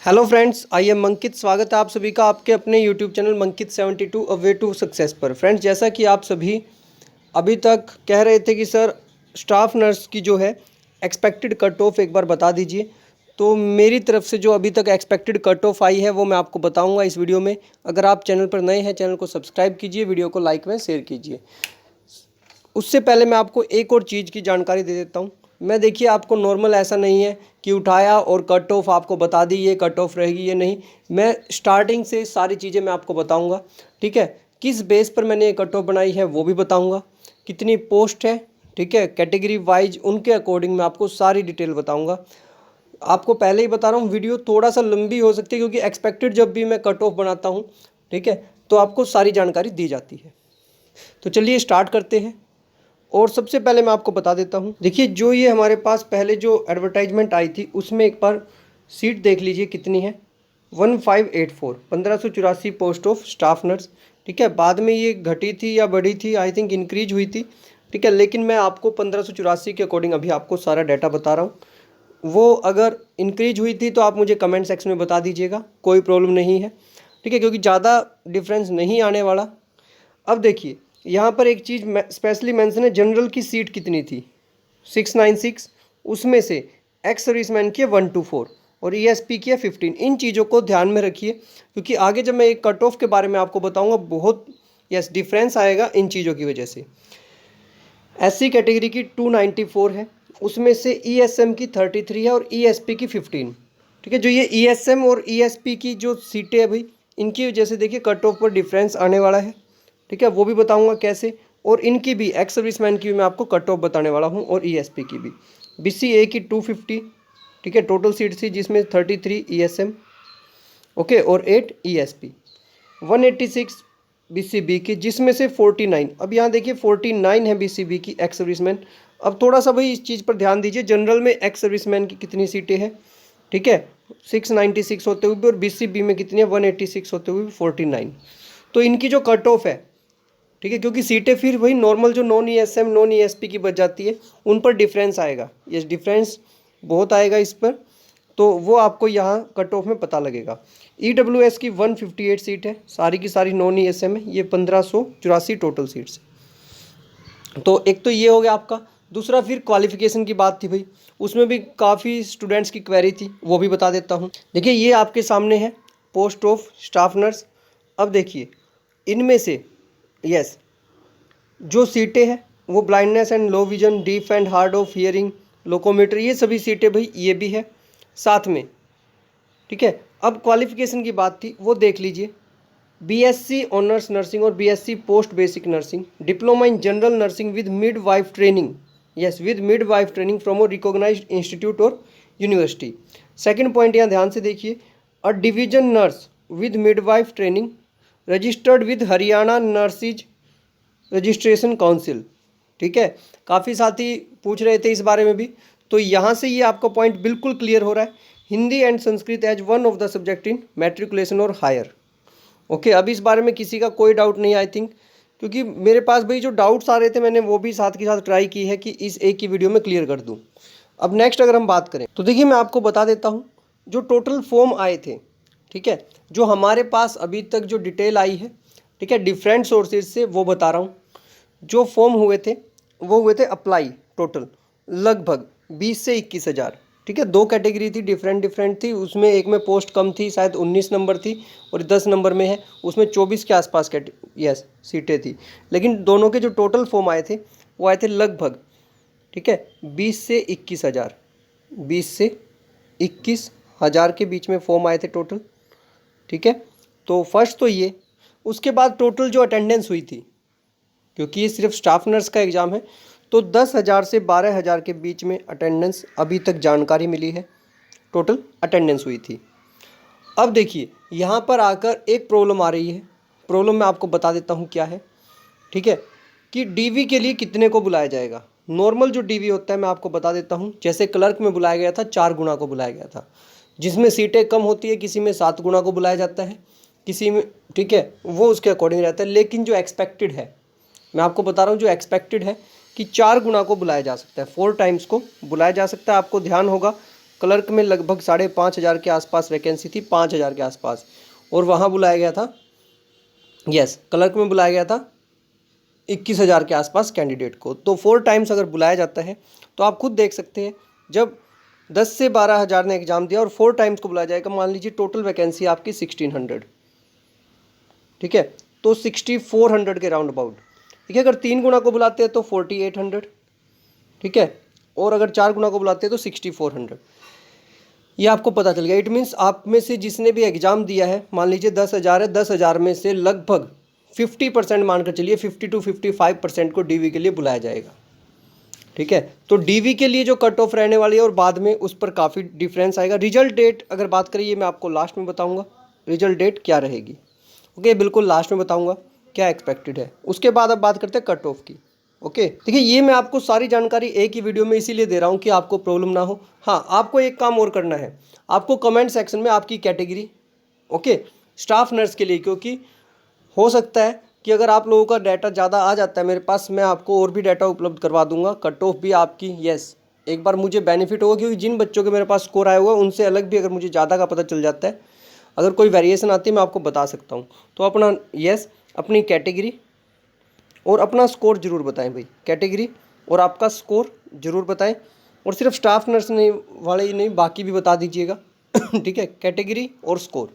Hello friends, I am Ankit. स्वागत है आप सभी का आपके अपने YouTube channel Mankit 72 a way to success पर। फ्रेंड्स, जैसा कि आप सभी अभी तक कह रहे थे कि सर स्टाफ नर्स की जो है एक्सपेक्टेड कट ऑफ एक बार बता दीजिए, तो मेरी तरफ से जो अभी तक एक्सपेक्टेड कट ऑफ आई है वो मैं आपको बताऊंगा इस वीडियो में। अगर आप चैनल पर नए हैं, चैनल को सब्सक्राइब कीजिए, वीडियो को लाइक व शेयर कीजिए। उससे पहले मैं आपको एक और चीज़ की जानकारी दे देता हूँ। मैं देखिए आपको नॉर्मल ऐसा नहीं है कि उठाया और कट ऑफ आपको बता दी ये कट ऑफ रहेगी, ये नहीं। मैं स्टार्टिंग से सारी चीज़ें मैं आपको बताऊंगा, ठीक है। किस बेस पर मैंने ये कट ऑफ बनाई है वो भी बताऊंगा, कितनी पोस्ट है, ठीक है, कैटेगरी वाइज उनके अकॉर्डिंग मैं आपको सारी डिटेल बताऊँगा। आपको पहले ही बता रहा हूँ वीडियो थोड़ा सा लंबी हो सकती है, क्योंकि एक्सपेक्टेड जब भी मैं कट ऑफ बनाता हूँ, ठीक है, तो आपको सारी जानकारी दी जाती है। तो चलिए स्टार्ट करते हैं। और सबसे पहले मैं आपको बता देता हूँ, देखिए जो ये हमारे पास पहले जो एडवर्टाइजमेंट आई थी उसमें एक बार सीट देख लीजिए कितनी है। 1584 1584 पोस्ट ऑफ स्टाफ नर्स, ठीक है। बाद में ये घटी थी या बढ़ी थी, आई थिंक इंक्रीज हुई थी, ठीक है। लेकिन मैं आपको 1584 के अकॉर्डिंग अभी आपको सारा डाटा बता रहा हूँ। वो अगर इंक्रीज हुई थी तो आप मुझे कमेंट सेक्शन में बता दीजिएगा, कोई प्रॉब्लम नहीं है, ठीक है, क्योंकि ज़्यादा डिफरेंस नहीं आने वाला। अब देखिए यहाँ पर एक चीज़ स्पेशली मेंशन है, जनरल की सीट कितनी थी 696, उसमें से एक्स सर्विसमैन की है 124 और ईएसपी की है 15। इन चीज़ों को ध्यान में रखिए, क्योंकि आगे जब मैं एक कट ऑफ के बारे में आपको बताऊंगा बहुत डिफरेंस आएगा इन चीज़ों की वजह से। एससी कैटेगरी की 294 है, उसमें से ईएसएम की 33 है और ईएसपी की 15, ठीक है। जो ये ईएसएम और ईएसपी की जो सीटें है भाई, इनकी वजह से देखिए कट ऑफ पर डिफरेंस आने वाला है, ठीक है। वो भी बताऊंगा कैसे, और इनकी भी एक्स सर्विसमैन की भी मैं आपको कट ऑफ बताने वाला हूँ, और ईएसपी की भी। बीसीए की 250, ठीक है, टोटल सीट थी, जिसमें 33 ईएसएम, ओके, और 8 ईएसपी। 186 बीसीबी की, जिसमें से 49, अब यहाँ देखिए 49 है बीसीबी की एक्स सर्विसमैन। अब थोड़ा सा भाई इस चीज़ पर ध्यान दीजिए, जनरल में एक्स सर्विसमैन की कितनी सीटें हैं, ठीक है, 696 होते हुए भी, और बीसीबी में कितनी है 186 होते हुए भी 49। तो इनकी जो कट ऑफ है, ठीक है, क्योंकि सीटें फिर वही नॉर्मल जो नॉन ईएसएम नॉन ईएसपी की बच जाती है, उन पर डिफरेंस आएगा, ये डिफरेंस बहुत आएगा इस पर, तो वो आपको यहाँ कट ऑफ में पता लगेगा। ईडब्ल्यूएस की 158 सीट है, सारी की सारी नॉन ईएसएम है, ये 1584 टोटल सीट्स। तो एक तो ये हो गया आपका। दूसरा फिर क्वालिफिकेशन की बात थी भाई, उसमें भी काफ़ी स्टूडेंट्स की क्वेरी थी, वो भी बता देता हूँ। देखिए ये आपके सामने है पोस्ट ऑफ स्टाफ नर्स। अब देखिए इनमें से यस जो सीटें हैं वो blindness and low vision, deaf and hard of hearing, locomotor, ये सभी सीटें भाई ये भी है साथ में, ठीक है। अब क्वालिफिकेशन की बात थी वो देख लीजिए, बीएससी ऑनर्स नर्सिंग और BSc post basic nursing, diploma in general nursing with midwife training, yes with midwife training from a recognised institute और यूनिवर्सिटी। सेकंड पॉइंट यहाँ ध्यान से देखिए, a division nurse with midwife training registered with Haryana nurses registration council, ठीक है। काफ़ी साथी पूछ रहे थे इस बारे में भी, तो यहाँ से ये आपका पॉइंट बिल्कुल क्लियर हो रहा है, Hindi and Sanskrit as one of the subject in matriculation और हायर, ओके। अब इस बारे में किसी का कोई डाउट नहीं आई थिंक, क्योंकि मेरे पास भाई जो डाउट्स आ रहे थे मैंने वो भी साथ के साथ ट्राई की है कि इस एक की वीडियो में क्लियर कर दूं। अब नेक्स्ट अगर हम बात करें तो देखिए मैं आपको बता देता हूं जो टोटल फॉर्म आए थे, ठीक है, जो हमारे पास अभी तक जो डिटेल आई है, ठीक है, डिफरेंट सोर्सेज से, वो बता रहा हूँ। जो फॉर्म हुए थे वो हुए थे अप्लाई टोटल लगभग 20 से 21 हज़ार, ठीक है। दो कैटेगरी थी, डिफरेंट डिफरेंट थी, उसमें एक में पोस्ट कम थी, शायद 19 नंबर थी, और 10 नंबर में है उसमें 24 के आसपास सीटें थी। लेकिन दोनों के जो टोटल फॉर्म आए थे वो आए थे लगभग, ठीक है, 20 से 21 हज़ार, 20 से 21 हज़ार के बीच में फॉर्म आए थे टोटल, ठीक है। तो फर्स्ट तो ये, उसके बाद टोटल जो अटेंडेंस हुई थी, क्योंकि ये सिर्फ स्टाफ नर्स का एग्ज़ाम है, तो 10,000 से 12,000 के बीच में अटेंडेंस अभी तक जानकारी मिली है, टोटल अटेंडेंस हुई थी। अब देखिए यहाँ पर आकर एक प्रॉब्लम आ रही है, प्रॉब्लम मैं आपको बता देता हूँ क्या है, ठीक है, कि डीवी के लिए कितने को बुलाया जाएगा। नॉर्मल जो डीवी होता है मैं आपको बता देता हूँ, जैसे क्लर्क में बुलाया गया था 4 गुना को बुलाया गया था, जिसमें सीटें कम होती है, किसी में 7 गुना को बुलाया जाता है, किसी में, ठीक है, वो उसके अकॉर्डिंग रहता है। लेकिन जो एक्सपेक्टेड है, मैं आपको बता रहा हूँ, जो एक्सपेक्टेड है कि 4 गुना को बुलाया जा सकता है, 4 टाइम्स को बुलाया जा सकता है। आपको ध्यान होगा क्लर्क में लगभग 5,500 के आसपास वैकेंसी थी, 5,000 के आसपास, और वहाँ बुलाया गया था, यस क्लर्क में बुलाया गया था 21,000 के आसपास कैंडिडेट को। तो 4 टाइम्स अगर बुलाया जाता है तो आप खुद देख सकते हैं, जब 10 से 12,000 ने एग्ज़ाम दिया और 4 टाइम्स को बुलाया जाएगा, मान लीजिए टोटल वैकेंसी आपकी 1600, ठीक है, तो 6400 के राउंड अबाउट, ठीक है। अगर 3 गुना को बुलाते हैं तो 4800, ठीक है, और अगर 4 गुना को बुलाते हैं तो 6400। ये आपको पता चल गया। इट मीन्स आप में से जिसने भी एग्ज़ाम दिया है, मान लीजिए 10,000 है, 10,000 में से लगभग 50% मानकर चलिए, 50 to 55% को डीवी के लिए बुलाया जाएगा, ठीक है। तो डीवी के लिए जो कट ऑफ रहने वाली है और बाद में उस पर काफ़ी डिफरेंस आएगा। रिजल्ट डेट अगर बात करिए, मैं आपको लास्ट में बताऊंगा रिजल्ट डेट क्या रहेगी, ओके, बिल्कुल लास्ट में बताऊंगा क्या एक्सपेक्टेड है। उसके बाद अब बात करते हैं कट ऑफ की, ओके। देखिए ये मैं आपको सारी जानकारी एक ही वीडियो में इसीलिए दे रहा हूँ कि आपको प्रॉब्लम ना हो। हाँ, आपको एक काम और करना है, आपको कमेंट सेक्शन में आपकी कैटेगरी, ओके, स्टाफ नर्स के लिए, क्योंकि हो सकता है कि अगर आप लोगों का डाटा ज़्यादा आ जाता है मेरे पास, मैं आपको और भी डाटा उपलब्ध करवा दूंगा, कट ऑफ भी आपकी, यस, एक बार मुझे बेनिफिट होगा, क्योंकि जिन बच्चों के मेरे पास स्कोर आया हुआ है उनसे अलग भी अगर मुझे ज़्यादा का पता चल जाता है, अगर कोई वेरिएशन आती है मैं आपको बता सकता हूँ। तो अपना यस, अपनी कैटेगरी और अपना स्कोर ज़रूर बताएं भाई, कैटेगरी और आपका स्कोर ज़रूर बताएं, और सिर्फ स्टाफ नर्स नहीं वाले ही नहीं, बाकी भी बता दीजिएगा ठीक है, कैटेगरी और स्कोर,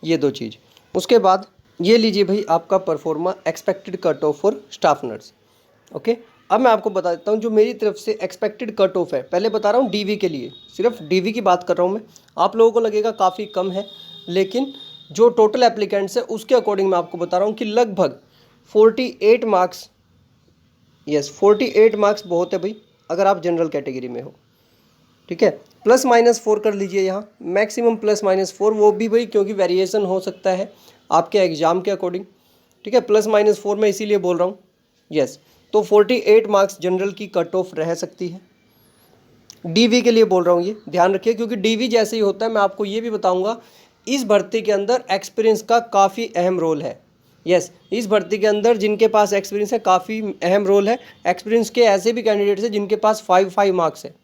ये 2 चीज़। उसके बाद ये लीजिए भाई आपका pro forma expected cut off for staff nurse, okay. अब मैं आपको बता देता हूँ जो मेरी तरफ से एक्सपेक्टेड कट ऑफ है। पहले बता रहा हूँ डीवी के लिए, सिर्फ डीवी की बात कर रहा हूँ मैं, आप लोगों को लगेगा काफ़ी कम है, लेकिन जो टोटल एप्लीकेंट्स है उसके अकॉर्डिंग मैं आपको बता रहा हूँ कि लगभग 48 मार्क्स, यस 48 मार्क्स बहुत है भाई अगर आप जनरल कैटेगरी में हो, ठीक है। +-4 कर लीजिए यहाँ, मैक्सिमम +-4, वो भी भाई क्योंकि वेरिएशन हो सकता है आपके एग्ज़ाम के अकॉर्डिंग, ठीक है। +-4 मैं इसीलिए बोल रहा हूँ, यस। तो 48 मार्क्स जनरल की कट ऑफ रह सकती है। डीवी के लिए बोल रहा हूँ, ये ध्यान रखिए, क्योंकि डीवी जैसे ही होता है, मैं आपको ये भी बताऊँगा, इस भर्ती के अंदर एक्सपीरियंस का काफ़ी अहम रोल है, यस। इस भर्ती के अंदर जिनके पास एक्सपीरियंस है काफ़ी अहम रोल है। एक्सपीरियंस के ऐसे भी कैंडिडेट्स हैं जिनके पास 5 मार्क्स है,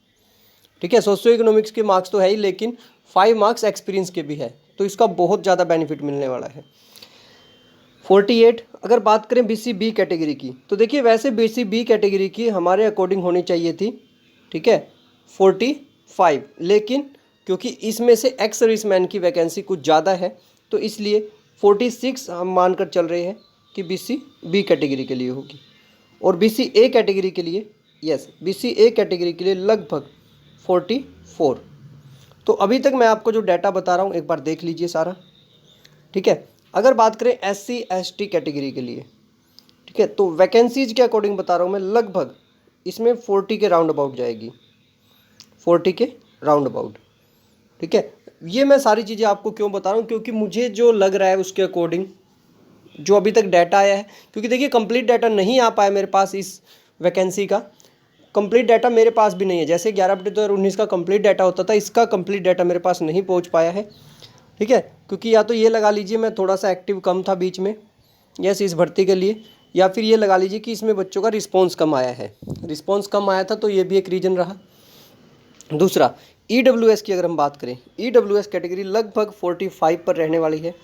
ठीक है। सोशियो इकोनॉमिक्स के मार्क्स तो है ही, लेकिन 5 मार्क्स एक्सपीरियंस के भी है, तो इसका बहुत ज़्यादा बेनिफिट मिलने वाला है। 48, अगर बात करें BC-B कैटेगरी की, तो देखिए वैसे BC-B कैटेगरी की हमारे अकॉर्डिंग होनी चाहिए थी, ठीक है, 45, लेकिन क्योंकि इसमें से एक्स सर्विसमैन की वैकेंसी कुछ ज़्यादा है, तो इसलिए 46 हम मानकर चल रहे हैं कि BC-B कैटेगरी के लिए होगी। और BC-A कैटेगरी के लिए, यस, BC-A कैटेगरी के लिए लगभग 44। तो अभी तक मैं आपको जो डाटा बता रहा हूँ एक बार देख लीजिए सारा, ठीक है। अगर बात करें SC/ST कैटेगरी के लिए, ठीक है, तो वैकेंसीज के अकॉर्डिंग बता रहा हूँ मैं, लगभग इसमें 40 के राउंड अबाउट जाएगी, 40 के राउंड अबाउट, ठीक है। ये मैं सारी चीज़ें आपको क्यों बता रहा हूँ, क्योंकि मुझे जो लग रहा है उसके अकॉर्डिंग जो अभी तक डाटा आया है, क्योंकि देखिए कंप्लीट डाटा नहीं आ पाया मेरे पास, इस वैकेंसी का कंप्लीट डाटा मेरे पास भी नहीं है। जैसे 11 अप्रैल 2019 का कंप्लीट डाटा होता था, इसका कंप्लीट डाटा मेरे पास नहीं पहुंच पाया है, ठीक है, क्योंकि या तो ये लगा लीजिए मैं थोड़ा सा एक्टिव कम था बीच में, यस, इस भर्ती के लिए, या फिर ये लगा लीजिए कि इसमें बच्चों का रिस्पॉन्स कम आया है, रिस्पॉन्स कम आया था, तो ये भी एक रीज़न रहा। दूसरा EWS की अगर हम बात करें, EWS कैटेगरी लगभग 45 पर रहने वाली है,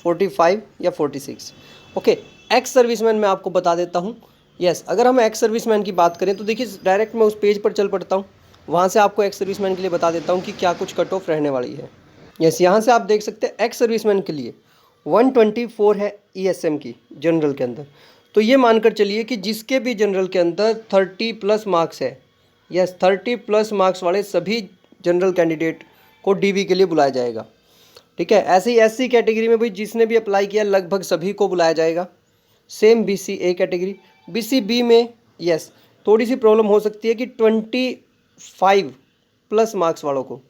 45 या 46, ओके। एक्स सर्विसमैन मैं आपको बता देता हूँ, यस, अगर हम एक्स सर्विसमैन की बात करें तो देखिए डायरेक्ट मैं उस पेज पर चल पड़ता हूँ, वहाँ से आपको एक्स सर्विसमैन के लिए बता देता हूँ कि क्या कुछ कट ऑफ रहने वाली है। यस, यहाँ से आप देख सकते हैं एक्स सर्विसमैन के लिए 124 है ESM की जनरल के अंदर। तो ये मानकर चलिए कि जिसके भी जनरल के अंदर 30+ मार्क्स है, यस, 30+ मार्क्स वाले सभी जनरल कैंडिडेट को डीवी के लिए बुलाया जाएगा, ठीक है। ऐसे ही SC कैटेगरी में भी जिसने भी अप्लाई किया लगभग सभी को बुलाया जाएगा। Same BC-A category. BC-B में यस थोड़ी सी प्रॉब्लम हो सकती है कि 25+ मार्क्स वालों को,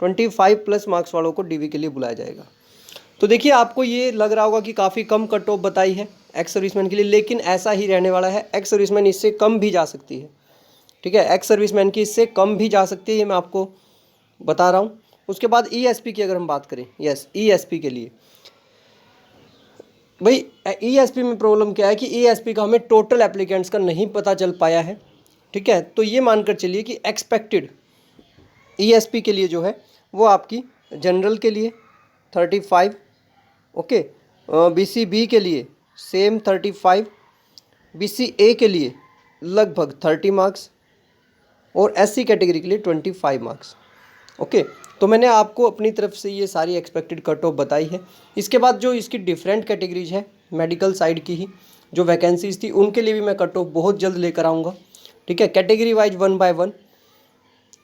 25+ मार्क्स वालों को डीवी के लिए बुलाया जाएगा। तो देखिए आपको ये लग रहा होगा कि काफ़ी कम कट ऑफ बताई है एक्स सर्विसमैन के लिए, लेकिन ऐसा ही रहने वाला है। एक्स सर्विसमैन इससे कम भी जा सकती है, ठीक है, एक्स सर्विसमैन की इससे कम भी जा सकती है, ये मैं आपको बता रहा हूँ। उसके बाद ESP की अगर हम बात करें, यस, ESP के लिए भाई ESP में प्रॉब्लम क्या है कि ESP का हमें टोटल एप्लीकेंट्स का नहीं पता चल पाया है, ठीक है। तो ये मानकर चलिए कि एक्सपेक्टेड ESP के लिए जो है वो आपकी जनरल के लिए 35, ओके। BCB के लिए सेम 35, BCA के लिए लगभग 30 मार्क्स और SC कैटेगरी के लिए 25 मार्क्स, ओके। तो मैंने आपको अपनी तरफ से ये सारी एक्सपेक्टेड कट ऑफ बताई है। इसके बाद जो इसकी डिफरेंट कैटेगरीज है मेडिकल साइड की ही जो वैकेंसीज थी उनके लिए भी मैं कट ऑफ बहुत जल्द लेकर आऊँगा, ठीक है, कैटेगरी वाइज 1 बाय 1।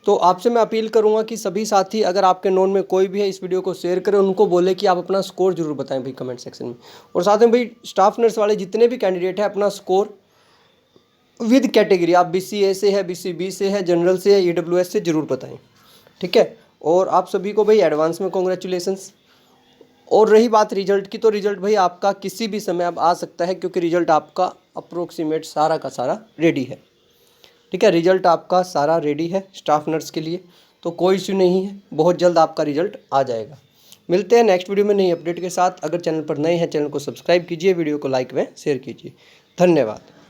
तो आपसे मैं अपील करूंगा कि सभी साथी अगर आपके नोन में कोई भी है इस वीडियो को शेयर करें, उनको बोले कि आप अपना स्कोर जरूर बताएं भाई कमेंट सेक्शन में। और साथ में भाई स्टाफ नर्स वाले जितने भी कैंडिडेट हैं अपना स्कोर विद कैटेगरी, आप BCA से है, BCB से है, जनरल से है, EWS से ज़रूर बताएं, ठीक है। और आप सभी को भाई एडवांस में कॉन्ग्रेचुलेसन्स। और रही बात रिजल्ट की, तो रिजल्ट भाई आपका किसी भी समय अब आ सकता है क्योंकि रिजल्ट आपका अप्रोक्सीमेट सारा का सारा रेडी है, ठीक है। रिजल्ट आपका सारा रेडी है स्टाफ नर्स के लिए, तो कोई इश्यू नहीं है, बहुत जल्द आपका रिजल्ट आ जाएगा। मिलते हैं नेक्स्ट वीडियो में नई अपडेट के साथ। अगर चैनल पर नए हैं चैनल को सब्सक्राइब कीजिए, वीडियो को लाइक व शेयर कीजिए। धन्यवाद।